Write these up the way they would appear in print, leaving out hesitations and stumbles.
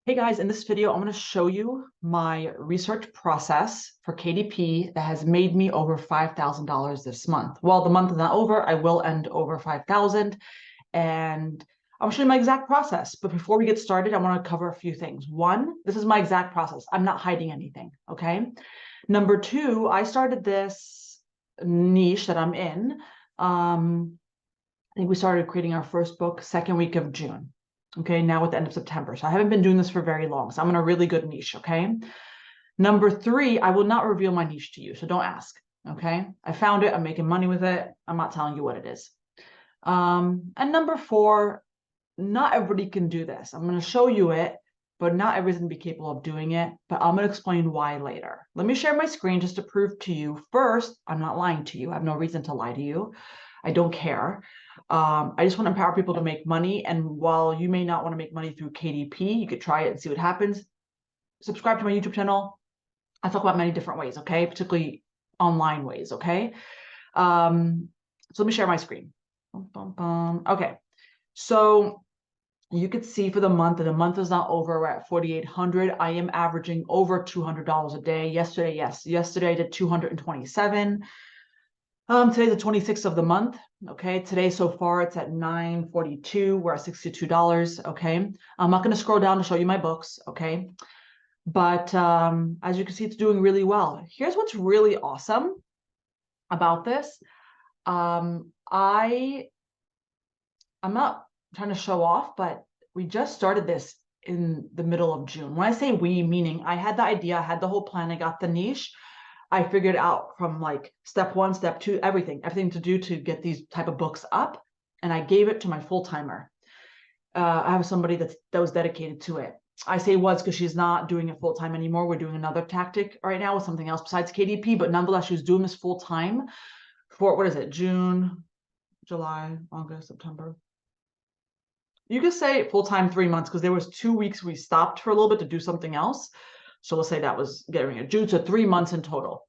Hey guys, in this video, I'm going to show you my research process for KDP that has made me over $5,000 this month. Well, the month is not over. I will end over 5,000 and I'll show you my exact process. But before we get started, I want to cover a few things. One, this is my exact process. I'm not hiding anything, okay? Number two, I started this niche that I'm in. I think we started creating our first book second week of June. Okay, now at the end of September. So I haven't been doing this for very long. So I'm in a really good niche, okay? Number three, I will not reveal my niche to you. So don't ask, okay? I found it. I'm making money with it. I'm not telling you what it is. And number four, not everybody can do this. I'm going to show you it, but not everybody's going to be capable of doing it. But I'm going to explain why later. Let me share my screen just to prove to you. First, I'm not lying to you. I have no reason to lie to you. I don't care. I just want to empower people to make money. And while you may not want to make money through KDP, you could try it and see what happens. Subscribe to my YouTube channel. I talk about many different ways, okay? Particularly online ways, okay? So let me share my screen. Okay, so you could see for the month, and the month is not over. We're at 4,800. I am averaging over $200 a day. Yesterday I did 227. Today's the 26th of the month. Okay, today so far it's at 9:42. We're at $62. Okay, I'm not going to scroll down to show you my books. Okay, but as you can see, it's doing really well. Here's what's really awesome about this. I'm not trying to show off, but we just started this in the middle of June. When I say we, meaning I had the idea, I had the whole plan, I got the niche. I figured out from like step one, step two, everything to do to get these type of books up. And I gave it to my full-timer. I have somebody that was dedicated to it. I say was because she's not doing it full-time anymore. We're doing another tactic right now with something else besides KDP, but nonetheless, she was doing this full-time for, what is it, June, July, August, September. You could say full-time 3 months because there was 2 weeks we stopped for a little bit to do something else. So let's say that was getting a June, so 3 months in total.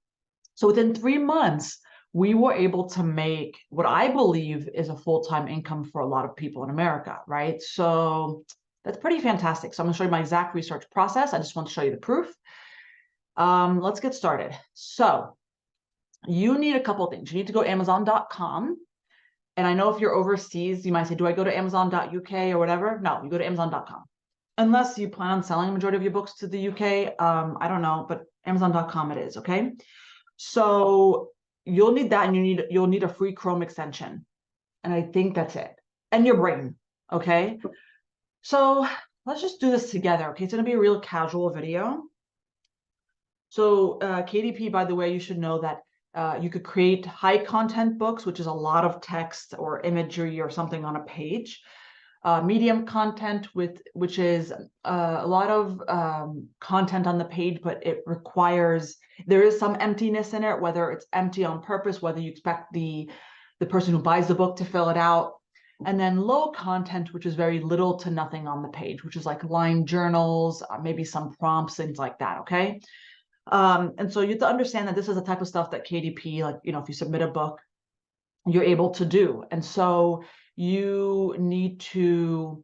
So within 3 months, we were able to make what I believe is a full-time income for a lot of people in America, right? So that's pretty fantastic. So I'm going to show you my exact research process. I just want to show you the proof. Let's get started. So you need a couple of things. You need to go to Amazon.com. And I know if you're overseas, you might say, do I go to Amazon.uk or whatever? No, you go to Amazon.com. Unless you plan on selling a majority of your books to the UK. I don't know, but Amazon.com it is, okay? So you'll need that, and you'll need a free Chrome extension. And I think that's it. And your brain, okay? So let's just do this together, okay? It's gonna be a real casual video. So KDP, by the way, you should know that you could create high content books, which is a lot of text or imagery or something on a page. Medium content, which is a lot of content on the page, but it requires, there is some emptiness in it, whether it's empty on purpose, whether you expect the person who buys the book to fill it out. And then low content, which is very little to nothing on the page, which is like line journals, maybe some prompts, things like that, okay? And so you have to understand that this is the type of stuff that KDP, like, you know, if you submit a book, you're able to do. And so you need to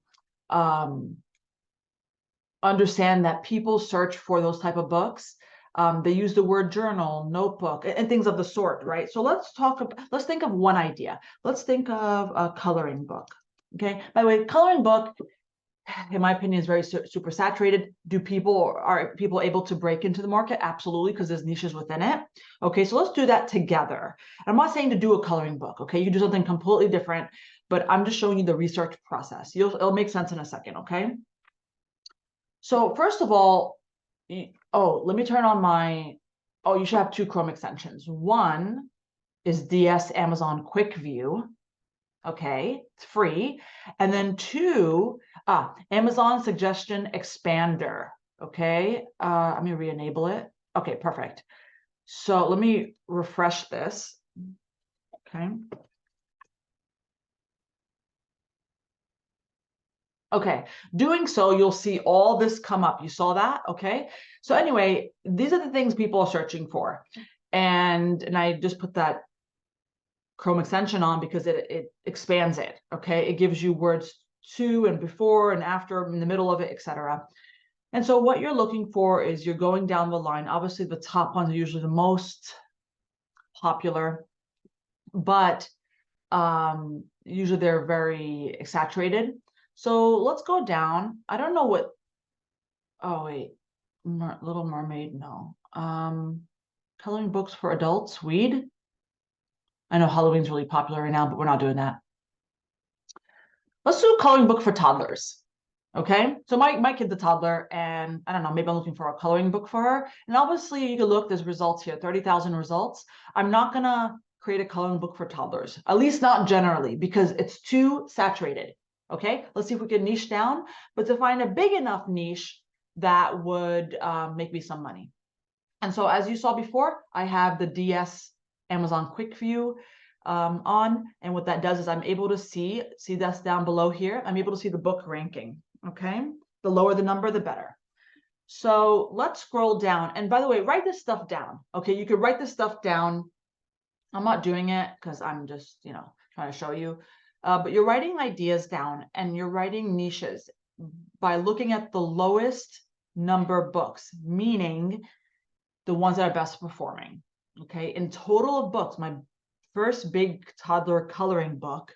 understand that people search for those type of books. They use the word journal, notebook, and things of the sort, right? So let's think of one idea. Let's think of a coloring book. Okay. By the way, coloring book, in my opinion, is very super saturated. Are people able to break into the market? Absolutely, because there's niches within it. Okay, so let's do that together. I'm not saying to do a coloring book. Okay, you can do something completely different, but I'm just showing you the research process. It'll make sense in a second. Okay. So first of all, let me turn on my. Oh, you should have 2 Chrome extensions. One is DS Amazon Quick View. Okay, it's free. And then 2, Amazon Suggestion Expander. Okay, let me re-enable it. Okay, perfect. So let me refresh this. Okay. Okay, doing so, you'll see all this come up. You saw that? Okay. So anyway, these are the things people are searching for. And I just put that Chrome extension on because it expands it. Okay, it gives you words to and before and after, in the middle of it, etc. And so what you're looking for is you're going down the line. Obviously, the top ones are usually the most popular, but usually they're very saturated. So let's go down. I don't know what, oh wait, Little Mermaid, no. Coloring books for adults, weed. I know Halloween's really popular right now, but we're not doing that. Let's do a coloring book for toddlers. Okay, so my kid's a toddler, and I don't know, maybe I'm looking for a coloring book for her. And obviously, you can look, there's results here, 30,000 results. I'm not gonna create a coloring book for toddlers, at least not generally, because it's too saturated. Okay, let's see if we can niche down, but to find a big enough niche that would make me some money. And so, as you saw before, I have the DS Amazon Quick View on, and what that does is I'm able to see that's down below here. I'm able to see the book ranking. Okay, the lower the number, the better. So let's scroll down. And by the way, write this stuff down. Okay, you could write this stuff down. I'm not doing it because I'm just, trying to show you. But you're writing ideas down and you're writing niches by looking at the lowest number books, meaning the ones that are best performing. Okay, in total of books, my first big toddler coloring book,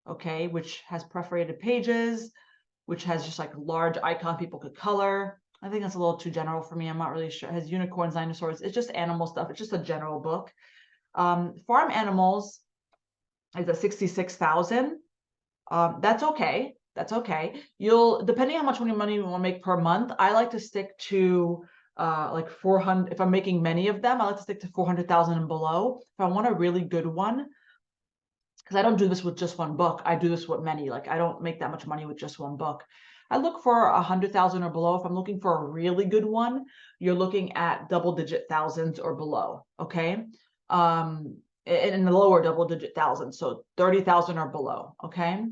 okay, which has perforated pages, which has just like a large icon people could color. I think that's a little too general for me. I'm not really sure. It has unicorns, dinosaurs. It's just animal stuff. It's just a general book. Farm animals is at 66,000. That's okay. That's okay. Depending on how much money you want to make per month, I like to stick to like 400. If I'm making many of them, I like to stick to 400,000 and below. If I want a really good one, because I don't do this with just one book. I do this with many. Like I don't make that much money with just one book. I look for 100,000 or below. If I'm looking for a really good one, you're looking at double-digit thousands or below. Okay, in the lower double-digit thousands, so 30,000 or below. Okay,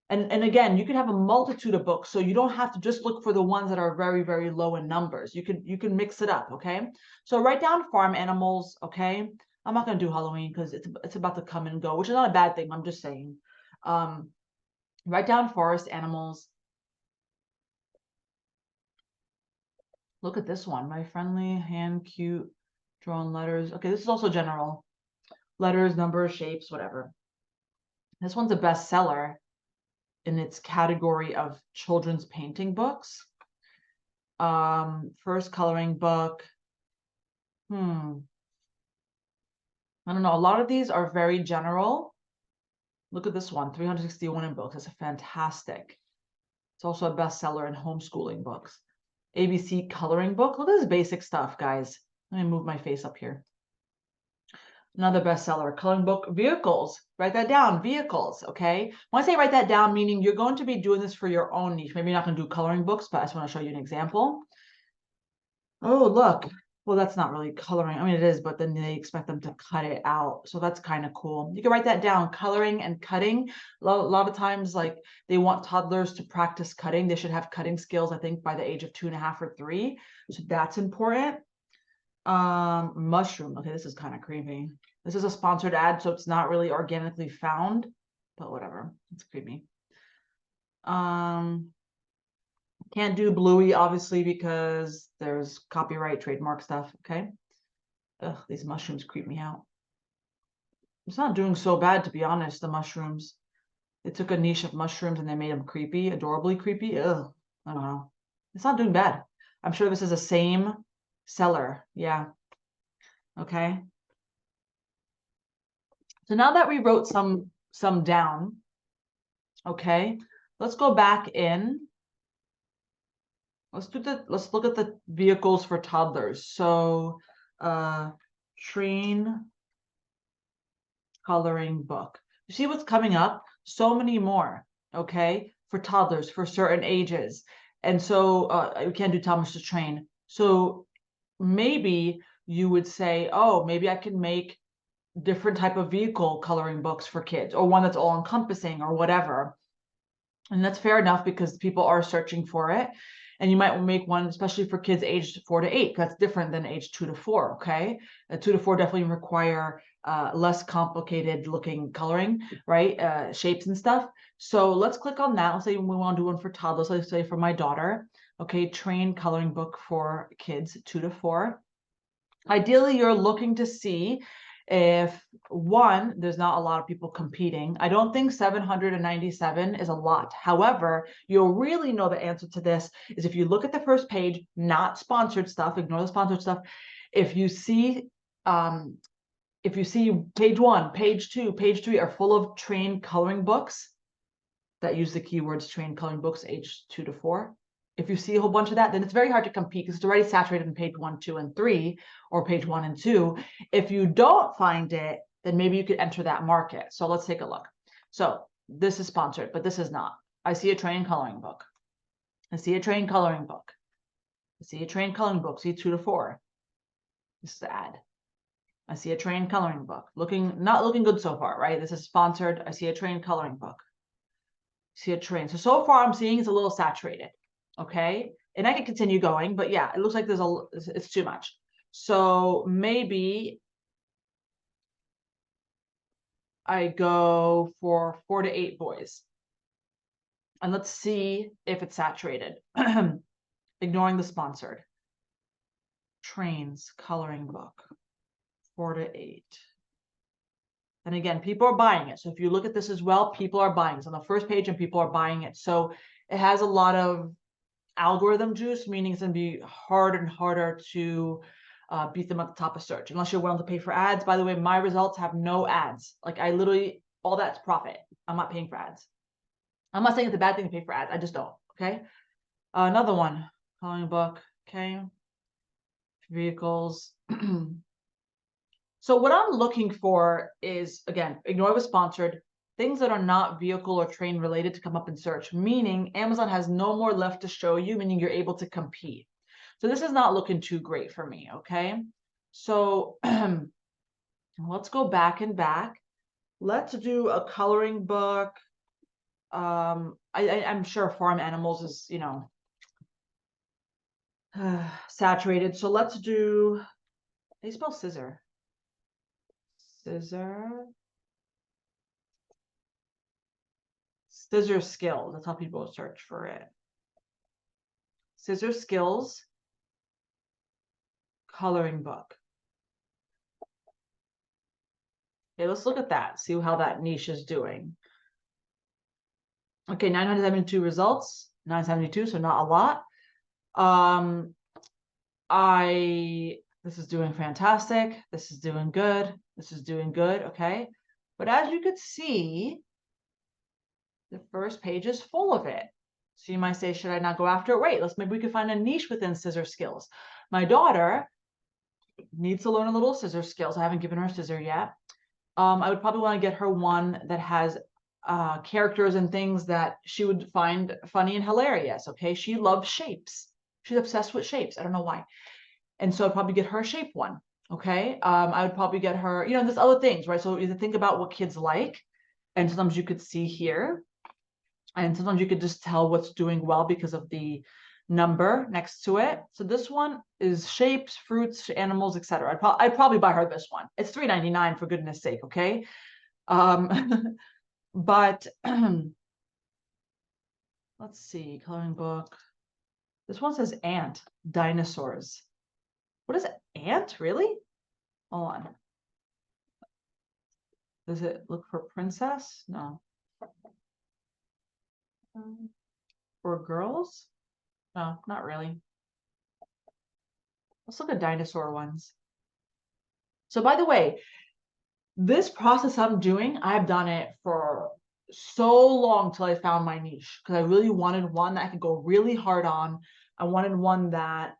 and again, you can have a multitude of books, so you don't have to just look for the ones that are very, very low in numbers. You can mix it up. Okay, so write down farm animals. Okay. I'm not going to do Halloween because it's about to come and go, which is not a bad thing. I'm just saying. Write down forest animals. Look at this one. My friendly, hand, cute, drawn letters. Okay, this is also general. Letters, numbers, shapes, whatever. This one's a bestseller in its category of children's painting books. First coloring book. I don't know. A lot of these are very general. Look at this one, 361 in books. That's a fantastic. It's also a bestseller in homeschooling books. ABC coloring book. Look at this basic stuff, guys. Let me move my face up here. Another bestseller, coloring book, vehicles. Write that down, vehicles, okay? When I say write that down, meaning you're going to be doing this for your own niche. Maybe you're not going to do coloring books, but I just want to show you an example. Oh, look. Well, that's not really coloring. I mean, it is, but then they expect them to cut it out. So that's kind of cool. You can write that down, coloring and cutting. A lot of times, like they want toddlers to practice cutting. They should have cutting skills, I think, by the age of 2.5 or 3. So that's important. Mushroom. Okay, this is kind of creepy. This is a sponsored ad, so it's not really organically found, but whatever. It's creepy. Can't do Bluey, obviously, because there's copyright, trademark stuff, okay? Ugh, these mushrooms creep me out. It's not doing so bad, to be honest, the mushrooms. They took a niche of mushrooms and they made them creepy, adorably creepy. Ugh, I don't know. It's not doing bad. I'm sure this is the same seller. Yeah. Okay. So now that we wrote some down, okay, let's go back in. Let's look at the vehicles for toddlers. So train coloring book. You see what's coming up? So many more, okay, for toddlers for certain ages. And so we can't do Thomas to Train. So maybe you would say, oh, maybe I can make different type of vehicle coloring books for kids, or one that's all encompassing or whatever. And that's fair enough because people are searching for it. And you might make one, especially for kids aged 4 to 8. That's different than age 2 to 4. Okay. 2 to 4 definitely require less complicated looking coloring, right? Shapes and stuff. So let's click on that. Let's say we want to do one for toddlers. Let's say for my daughter. Okay. Train coloring book for kids 2 to 4. Ideally, you're looking to see if one, there's not a lot of people competing. I don't think 797 is a lot. However, you'll really know the answer to this is if you look at the first page, not sponsored stuff, ignore the sponsored stuff. If you see page 1, page 2, page 3 are full of train coloring books that use the keywords train coloring books age 2 to 4. If you see a whole bunch of that, then it's very hard to compete because it's already saturated in page 1, 2, and 3, or page 1 and 2. If you don't find it, then maybe you could enter that market. So let's take a look. So this is sponsored, but this is not. I see a train coloring book. I see a train coloring book. I see a train coloring book. See 2 to 4. This is the ad. I see a train coloring book. Not looking good so far, right? This is sponsored. I see a train coloring book. See a train. So far I'm seeing it's a little saturated. Okay. And I can continue going, but yeah, it looks like it's too much. So maybe I go for 4 to 8 boys. And let's see if it's saturated. Ignoring the sponsored. Trains coloring book. 4 to 8. And again, people are buying it. So if you look at this as well, people are buying it. It's on the first page and people are buying it. So it has a lot of algorithm juice, meaning it's going to be harder and harder to beat them at the top of search, unless you're willing to pay for ads. By the way, my results have no ads. Like I literally, all that's profit. I'm not paying for ads. I'm not saying it's a bad thing to pay for ads. I just don't. Okay. Another one, coloring book. Okay. Vehicles. So what I'm looking for is, again, ignore the sponsored, things that are not vehicle or train related to come up in search, meaning Amazon has no more left to show you, meaning you're able to compete. So this is not looking too great for me, okay? So let's go back and back. Let's do a coloring book. I'm sure farm animals is, saturated. So let's do, how do you spell scissor? Scissor skills. That's how people search for it. Scissor skills coloring book. Okay, let's look at that. See how that niche is doing. Okay, 972 results. 972, so not a lot. This is doing fantastic. This is doing good. This is doing good. Okay. But as you could see, the first page is full of it. So you might say, should I not go after it? Wait, maybe we could find a niche within scissor skills. My daughter needs to learn a little scissor skills. I haven't given her a scissor yet. I would probably want to get her one that has characters and things that she would find funny and hilarious. Okay. She loves shapes. She's obsessed with shapes. I don't know why. And so I'd probably get her a shape one. Okay. I would probably get her, there's other things, right? So you think about what kids like. And sometimes you could see here. And sometimes you could just tell what's doing well because of the number next to it. So this one is shapes, fruits, animals, etc. I'd probably buy her this one. It's $3.99 for goodness sake. Okay. But let's see, coloring book. This one says ant, dinosaurs. What is it? Ant? Really? Hold on. Does it look for princess? No. For girls? No, not really. Let's look at dinosaur ones. So by the way, this process I'm doing, I've done it for so long till I found my niche because I really wanted one that I could go really hard on. I wanted one that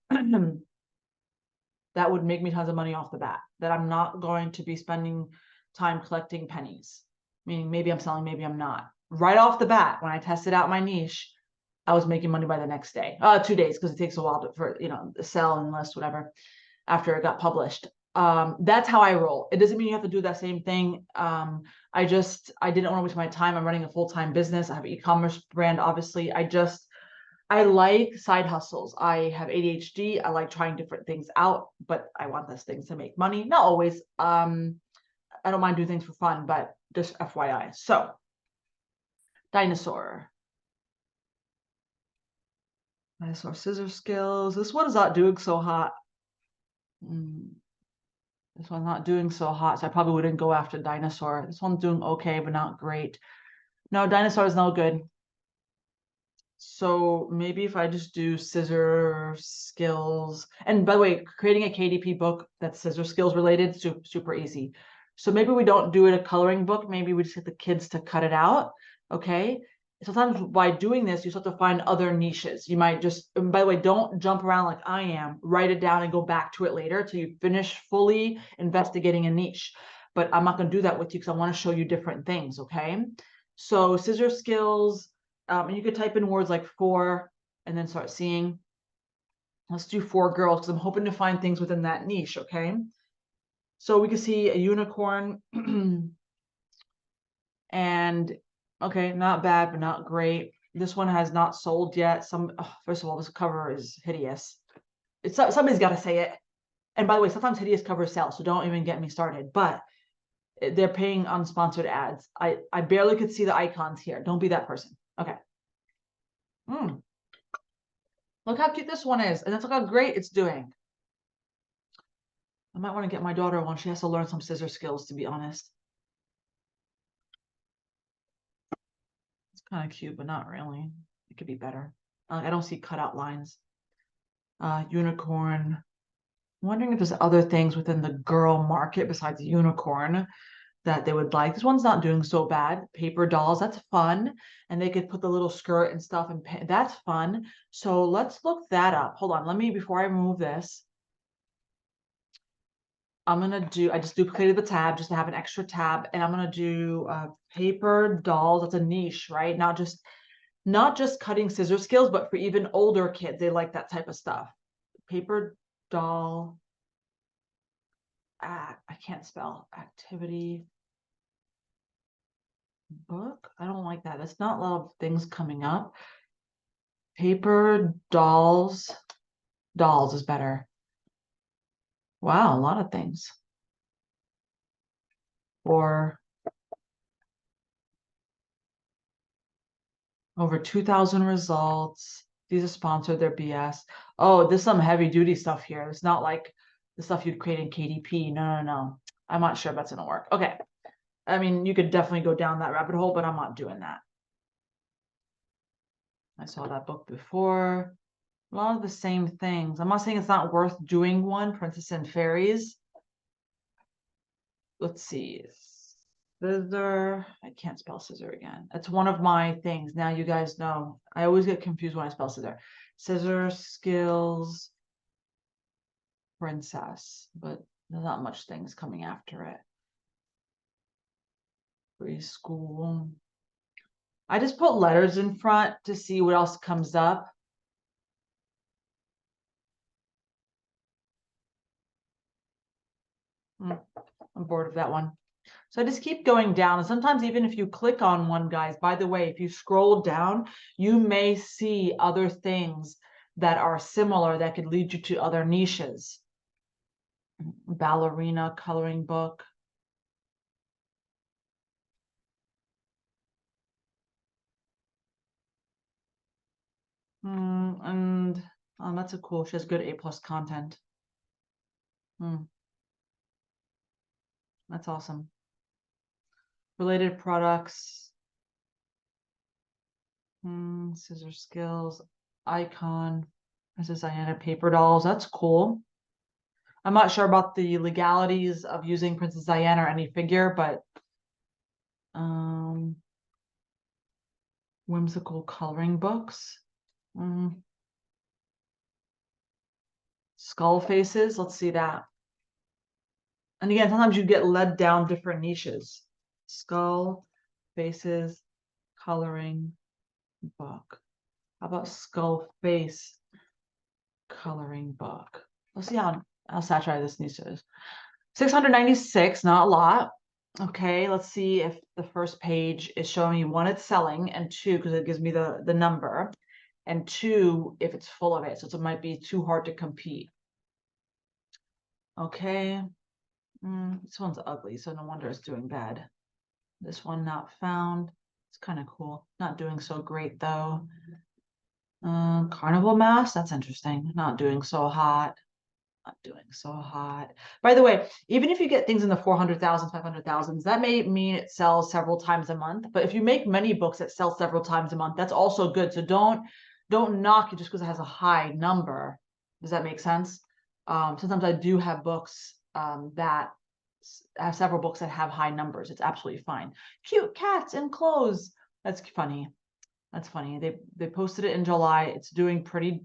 that would make me tons of money off the bat, that I'm not going to be spending time collecting pennies, meaning maybe I'm selling, maybe I'm not. Right off the bat, when I tested out my niche, I was making money by the next day, 2 days, because it takes a while for, sell and list, whatever, after it got published. That's how I roll. It doesn't mean you have to do that same thing. I didn't want to waste my time. I'm running a full-time business. I have an e-commerce brand, obviously. I like side hustles. I have ADHD. I like trying different things out, but I want those things to make money. Not always. I don't mind doing things for fun, but just FYI. So, dinosaur. Dinosaur scissor skills. This one is not doing so hot. This one's not doing so hot, so I probably wouldn't go after dinosaur. This one's doing okay, but not great. No, dinosaur is no good. So maybe if I just do scissor skills, and by the way, creating a KDP book that's scissor skills related, super easy. So maybe we don't do it a coloring book. Maybe we just get the kids to cut it out. Okay. Sometimes by doing this, you start to find other niches. You might just, and by the way, don't jump around like I am. Write it down and go back to it later till you finish fully investigating a niche. But I'm not going to do that with you because I want to show you different things. Okay. So scissor skills. And you could type in words like for and then start seeing. Let's do for girls because I'm hoping to find things within that niche, okay? So we can see a unicorn and okay, not bad, but not great. This one has not sold yet. First of all, this cover is hideous. Somebody's got to say it. And by the way, sometimes hideous covers sell, so don't even get me started. But they're paying unsponsored ads. I barely could see the icons here. Don't be that person. Okay. Look how cute this one is. And look how great it's doing. I might want to get my daughter one. She has to learn some scissor skills, to be honest. It's kind of cute, but not really. It could be better. I don't see cutout lines. Unicorn. I'm wondering if there's other things within the girl market besides unicorn that they would like. This one's not doing so bad. Paper dolls, that's fun. And they could put the little skirt and stuff and that's fun. So let's look that up. Hold on, before I remove this, I just duplicated the tab just to have an extra tab, and I'm gonna do paper dolls. That's a niche, right? Not just cutting scissor skills, but for even older kids, they like that type of stuff. Paper doll. I can't spell. Activity book. I don't like that. That's not a lot of things coming up. Paper dolls. Dolls is better. Wow, a lot of things. Or over 2,000 results. These are sponsored, they're BS. Oh, there's some heavy duty stuff here. It's not like the stuff you'd create in KDP. No. I'm not sure if that's gonna work. Okay. I mean, you could definitely go down that rabbit hole, but I'm not doing that. I saw that book before. A lot of the same things. I'm not saying it's not worth doing one, Princess and Fairies. Let's see. Scissor. I can't spell scissor again. That's one of my things. Now you guys know. I always get confused when I spell scissor. Scissor skills. Princess. But there's not much things coming after it. Preschool. I just put letters in front to see what else comes up. I'm bored of that one. So I just keep going down. And sometimes even if you click on one, guys, by the way, if you scroll down, you may see other things that are similar that could lead you to other niches. Ballerina coloring book. And that's a cool. She has good A+ content. That's awesome. Related products. Scissor skills. Icon. Princess Diana paper dolls. That's cool. I'm not sure about the legalities of using Princess Diana or any figure, but whimsical coloring books. Skull faces. Let's see that. And again, sometimes you get led down different niches. Skull faces coloring book. How about skull face coloring book? Let's see how saturated this niche is. 696, not a lot. Okay, let's see if the first page is showing me one, it's selling, and two, because it gives me the number, and two, if it's full of it. So it might be too hard to compete. Okay. This one's ugly, so no wonder it's doing bad. This one not found. It's kind of cool. Not doing so great though. Carnival Mask, that's interesting. Not doing so hot. Not doing so hot. By the way, even if you get things in the 400,000, 500,000s, that may mean it sells several times a month. But if you make many books that sell several times a month, that's also good. So don't knock it just because it has a high number. Does that make sense? Sometimes I do have books that I have several books that have high numbers. It's absolutely fine. Cute cats in clothes. That's funny. That's funny. They posted it in July. It's doing pretty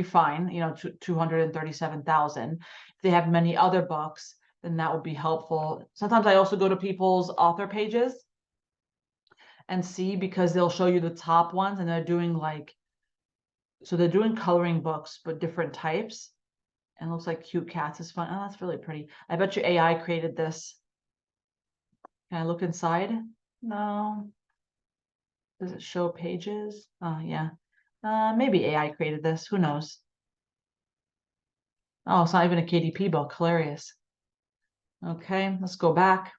fine, you know, 237,000. If they have many other books, then that would be helpful. Sometimes I also go to people's author pages and see, because they'll show you the top ones, and they're doing like, so they're doing coloring books, but different types. And looks like Cute Cats is fun. Oh, that's really pretty. I bet you AI created this. Can I look inside? No. Does it show pages? Oh, yeah. Maybe AI created this. Who knows? Oh, it's not even a KDP book. Hilarious. Okay, let's go back.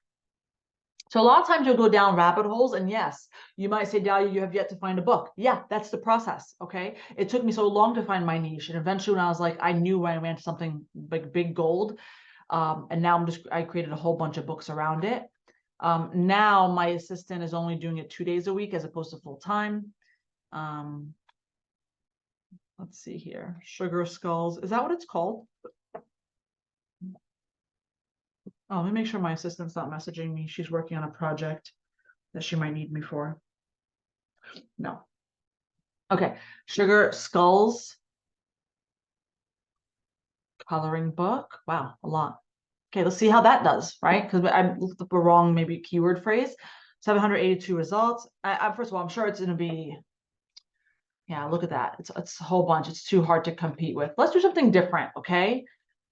So a lot of times you'll go down rabbit holes, and yes, you might say, Dahlia, you have yet to find a book. Yeah, that's the process. Okay. It took me so long to find my niche. And eventually when I was like, I knew when I ran to something like big gold. And now I created a whole bunch of books around it. Now my assistant is only doing it 2 days a week as opposed to full time. Let's see here. Sugar Skulls. Is that what it's called? Oh, let me make sure my assistant's not messaging me. She's working on a project that she might need me for. No. Okay. Sugar Skulls. Coloring book. Wow, a lot. Okay, let's see how that does, right? Because I looked up a wrong maybe keyword phrase. 782 results. First of all, I'm sure it's going to be, yeah, look at that. It's a whole bunch. It's too hard to compete with. Let's do something different, okay?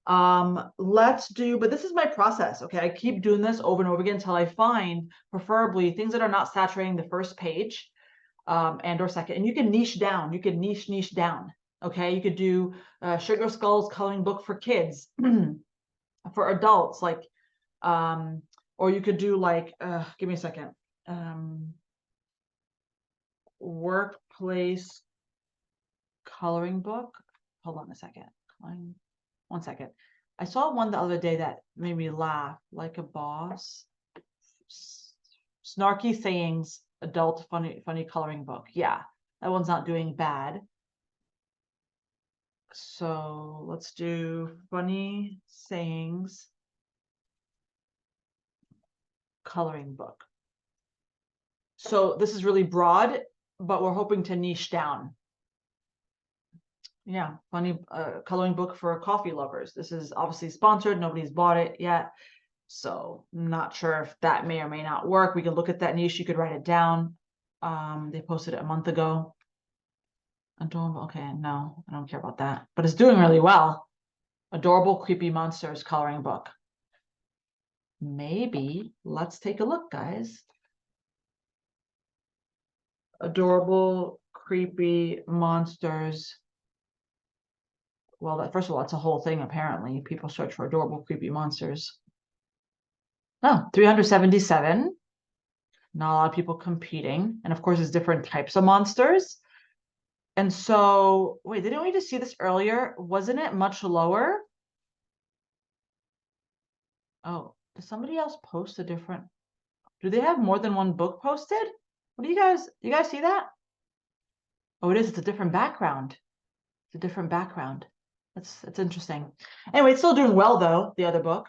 But this is my process, okay? I keep doing this over and over again until I find, preferably, things that are not saturating the first page and or second. And you can niche down. You can niche down, okay? You could do Sugar Skulls coloring book for kids. For adults, like or you could do like give me a second, workplace coloring book. Hold on a second. One second. I saw one the other day that made me laugh, like a boss. Snarky sayings, adult funny coloring book. Yeah, that one's not doing bad. So let's do funny sayings coloring book. So this is really broad, but we're hoping to niche down. Yeah, funny coloring book for coffee lovers. This is obviously sponsored. Nobody's bought it yet. So I'm not sure if that may or may not work. We could look at that niche. You could write it down. They posted it a month ago. Adorable. Okay, no, I don't care about that. But it's doing really well. Adorable Creepy Monsters coloring book. Maybe. Let's take a look, guys. Adorable Creepy Monsters. Well, first of all, it's a whole thing, apparently. People search for adorable creepy monsters. Oh, 377. Not a lot of people competing. And of course, there's different types of monsters. And so, wait, didn't we just see this earlier? Wasn't it much lower? Oh, does somebody else post a different? Do they have more than one book posted? What do you guys see that? Oh, it is. It's a different background. It's a different background. That's interesting. Anyway, it's still doing well though, the other book.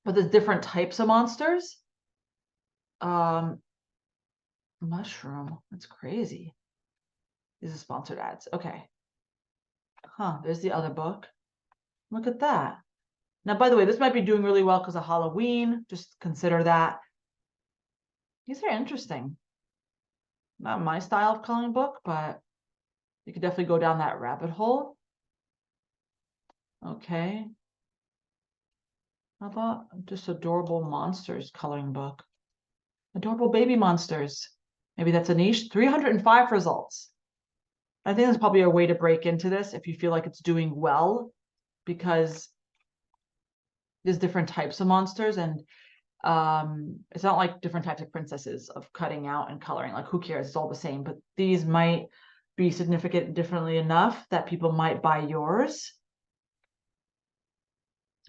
But there's different types of monsters. Mushroom. That's crazy. These are sponsored ads. Okay. Huh. There's the other book. Look at that. Now, by the way, this might be doing really well because of Halloween. Just consider that. These are interesting. Not my style of coloring book, but you could definitely go down that rabbit hole. Okay. How about just adorable monsters coloring book? Adorable baby monsters. Maybe that's a niche. 305 results. I think that's probably a way to break into this if you feel like it's doing well, because there's different types of monsters, and it's not like different types of princesses of cutting out and coloring. Like, who cares? It's all the same. But these might be significant differently enough that people might buy yours.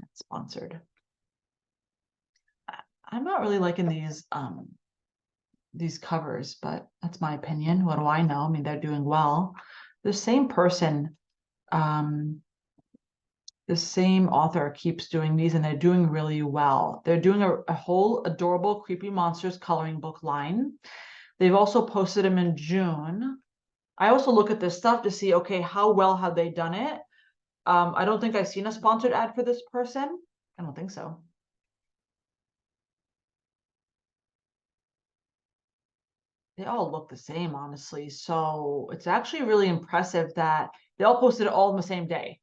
That's sponsored. I'm not really liking these covers, but that's my opinion. What do I know? I mean, they're doing well. The same person, the same author keeps doing these, and they're doing really well. They're doing a whole adorable creepy monsters coloring book line. They've also posted them in June. I also look at this stuff to see, okay, how well have they done it? I don't think I've seen a sponsored ad for this person. I don't think so. They all look the same, honestly. So it's actually really impressive that they all posted it all in the same day.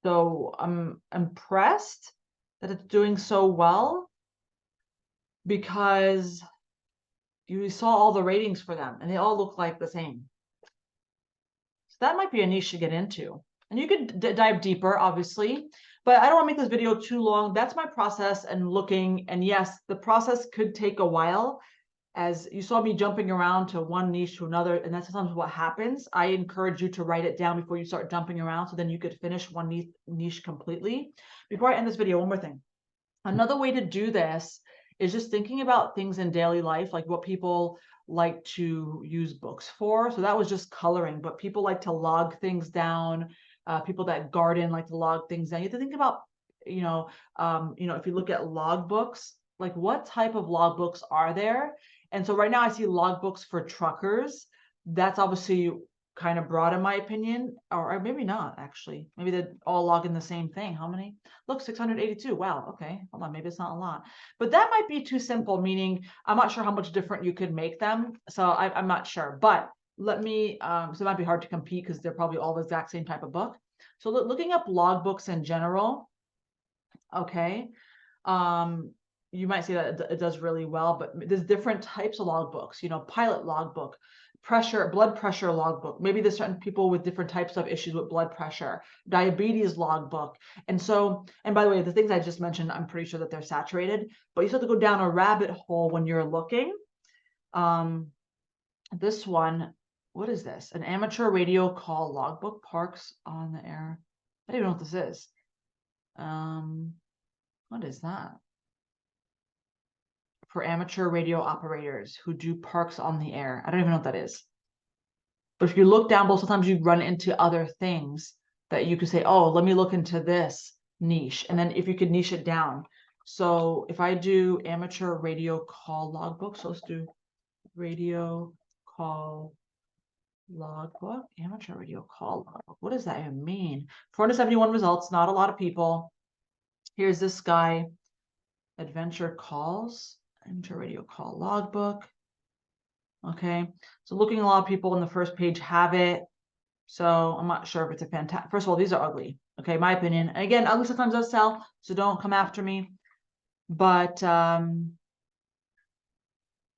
So I'm impressed that it's doing so well, because you saw all the ratings for them and they all look like the same. So that might be a niche to get into. And you could dive deeper, obviously, but I don't want to make this video too long. That's my process and looking. And yes, the process could take a while. As you saw me jumping around to one niche to another, and that's sometimes what happens. I encourage you to write it down before you start jumping around, so then you could finish one niche completely. Before I end this video, one more thing. Another way to do this is just thinking about things in daily life, like what people like to use books for. So that was just coloring, but people like to log things down. People that garden like to log things down. You have to think about, if you look at log books, like what type of log books are there? And so right now I see log books for truckers. That's obviously kind of broad in my opinion, or maybe not actually. Maybe they're all logging the same thing. How many? Look, 682. Wow. Okay. Hold on. Maybe it's not a lot, but that might be too simple, meaning I'm not sure how much different you could make them. So I'm not sure, but let me, so it might be hard to compete because they're probably all the exact same type of book. So looking up log books in general. Okay. You might see that it does really well, but there's different types of logbooks, pilot logbook, blood pressure logbook. Maybe there's certain people with different types of issues with blood pressure, diabetes logbook. And by the way, the things I just mentioned, I'm pretty sure that they're saturated, but you still have to go down a rabbit hole when you're looking. This one, what is this? An amateur radio call logbook, parks on the air. I don't even know what this is. What is that? For amateur radio operators who do parks on the air. I don't even know what that is. But if you look down below, sometimes you run into other things that you could say, oh, let me look into this niche. And then if you could niche it down. So if I do amateur radio call logbook, so let's do radio call logbook, amateur radio call logbook. What does that even mean? 471 results, not a lot of people. Here's this guy, adventure calls. Amateur radio call logbook. Okay, so looking, a lot of people on the first page have it. So I'm not sure if it's a fantastic. First of all, these are ugly. Okay, my opinion. And again, ugly sometimes does sell, so don't come after me. But I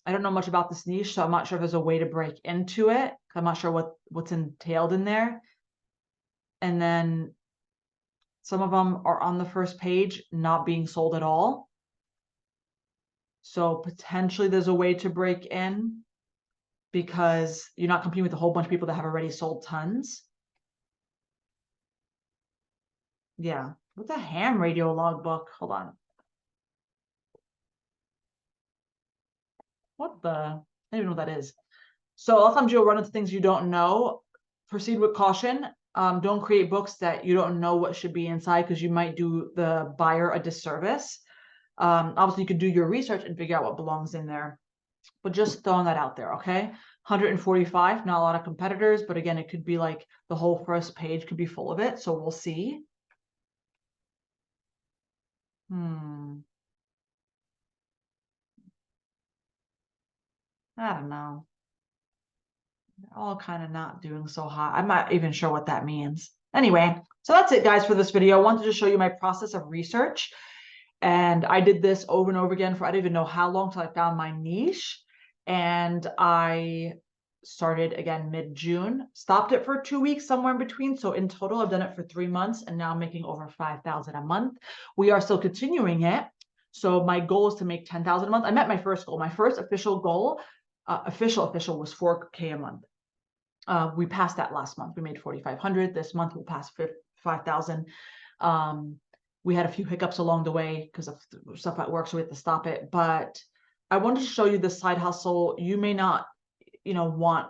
don't know much about this niche, so I'm not sure if there's a way to break into it. I'm not sure what's entailed in there. And then some of them are on the first page, not being sold at all. So potentially there's a way to break in, because you're not competing with a whole bunch of people that have already sold tons. Yeah. What's a ham radio logbook? Hold on. What the? I don't even know what that is. So a lot of times you'll run into things you don't know. Proceed with caution. Don't create books that you don't know what should be inside, because you might do the buyer a disservice. Obviously, you could do your research and figure out what belongs in there. But just throwing that out there, okay? 145, not a lot of competitors, but again, it could be like the whole first page could be full of it. So we'll see. I don't know. They're all kind of not doing so hot. I'm not even sure what that means. Anyway, so that's it, guys, for this video. I wanted to show you my process of research. And I did this over and over again for I don't even know how long till I found my niche. And I started again mid-June, stopped it for 2 weeks, somewhere in between. So in total, I've done it for 3 months and now I'm making over 5,000 a month. We are still continuing it. So my goal is to make 10,000 a month. I met my first goal. My first official goal, official was 4K a month. We passed that last month. We made 4,500. This month we'll pass 5,000. We had a few hiccups along the way because of stuff at work, so we had to stop it. But I wanted to show you this side hustle. You may not, want,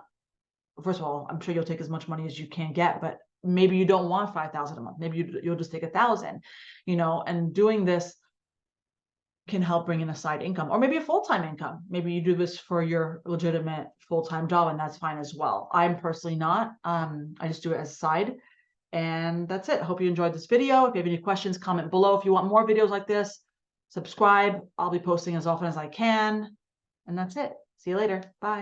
first of all, I'm sure you'll take as much money as you can get, but maybe you don't want 5,000 a month. Maybe you'll just take 1,000, and doing this can help bring in a side income or maybe a full-time income. Maybe you do this for your legitimate full-time job and that's fine as well. I'm personally not. I just do it as a side. And that's it. I hope you enjoyed this video. If you have any questions, comment below. If you want more videos like this, subscribe. I'll be posting as often as I can. And that's it. See you later. Bye.